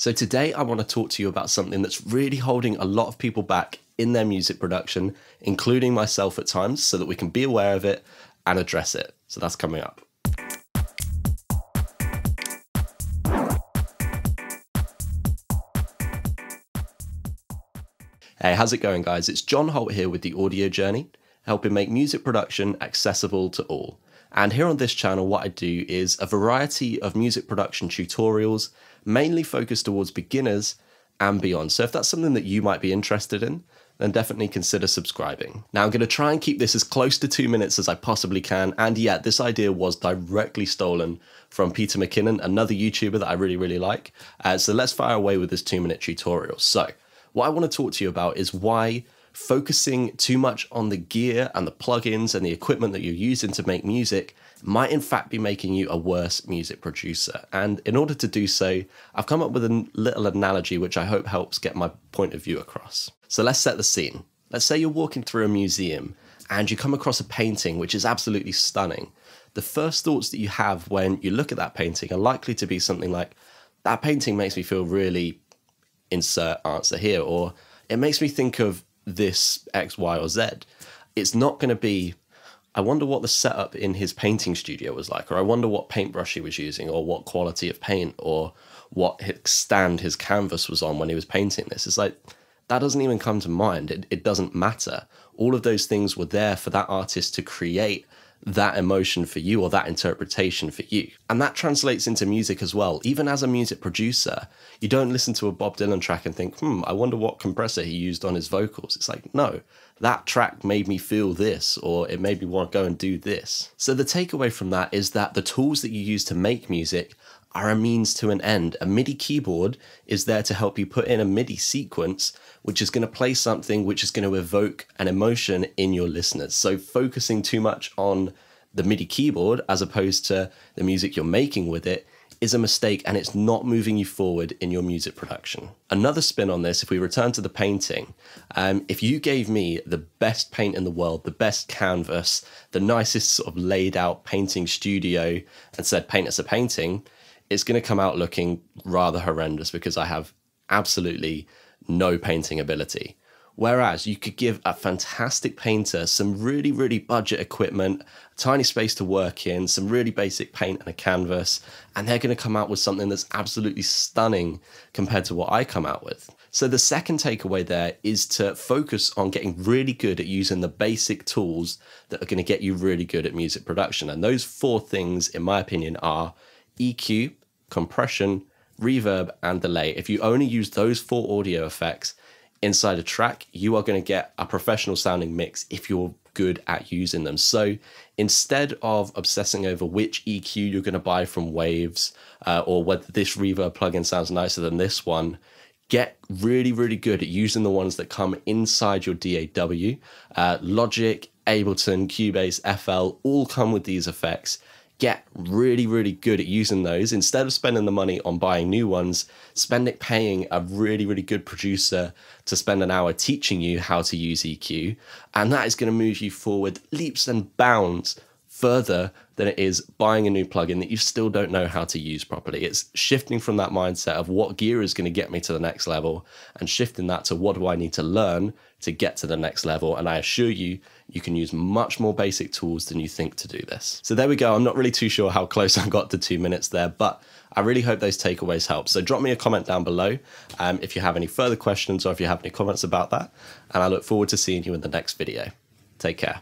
So today I want to talk to you about something that's really holding a lot of people back in their music production, including myself at times, so that we can be aware of it and address it. So that's coming up. Hey, how's it going, guys? It's John Holt here with The Audio Journey, helping make music production accessible to all. And here on this channel, what I do is a variety of music production tutorials, mainly focused towards beginners and beyond. So if that's something that you might be interested in, then definitely consider subscribing. Now I'm going to try and keep this as close to 2 minutes as I possibly can. And yeah, this idea was directly stolen from Peter McKinnon, another YouTuber that I really like. So let's fire away with this 2-minute tutorial. So what I want to talk to you about is why focusing too much on the gear and the plugins and the equipment that you're using to make music might in fact be making you a worse music producer. And in order to do so, I've come up with a little analogy which I hope helps get my point of view across. So let's set the scene. Let's say you're walking through a museum and you come across a painting which is absolutely stunning. The first thoughts that you have when you look at that painting are likely to be something like, that painting makes me feel really, insert answer here, or it makes me think of this X, Y, or Z. It's not going to be, I wonder what the setup in his painting studio was like, or I wonder what paintbrush he was using, or what quality of paint, or what stand his canvas was on when he was painting this. It's like, that doesn't even come to mind. It doesn't matter. All of those things were there for that artist to create that emotion for you, or that interpretation for you. And that translates into music as well. Even as a music producer, you don't listen to a Bob Dylan track and think, I wonder what compressor he used on his vocals. It's like, no, that track made me feel this, or it made me want to go and do this. So the takeaway from that is that the tools that you use to make music are a means to an end. A MIDI keyboard is there to help you put in a MIDI sequence, which is going to play something which is going to evoke an emotion in your listeners. So focusing too much on the MIDI keyboard as opposed to the music you're making with it is a mistake, and it's not moving you forward in your music production. Another spin on this, if we return to the painting, if you gave me the best paint in the world, the best canvas, the nicest sort of laid out painting studio, and said, paint us a painting, it's going to come out looking rather horrendous because I have absolutely no painting ability. Whereas you could give a fantastic painter some really budget equipment, a tiny space to work in, some really basic paint and a canvas, and they're going to come out with something that's absolutely stunning compared to what I come out with. So the second takeaway there is to focus on getting really good at using the basic tools that are going to get you really good at music production. And those 4 things, in my opinion, are EQ, compression, reverb, and delay. If you only use those 4 audio effects inside a track, you are going to get a professional sounding mix if you're good at using them. So instead of obsessing over which EQ you're going to buy from Waves, or whether this reverb plugin sounds nicer than this one, get really good at using the ones that come inside your DAW. Logic, Ableton, Cubase, FL all come with these effects. Get really good at using those. Instead of spending the money on buying new ones, spend it paying a really good producer to spend an hour teaching you how to use EQ. And that is going to move you forward leaps and bounds further than it is buying a new plugin that you still don't know how to use properly. It's shifting from that mindset of what gear is going to get me to the next level and shifting that to what do I need to learn to get to the next level. And I assure you, you can use much more basic tools than you think to do this. So there we go. I'm not really too sure how close I got to 2 minutes there, but I really hope those takeaways help. So drop me a comment down below if you have any further questions or if you have any comments about that. And I look forward to seeing you in the next video. Take care.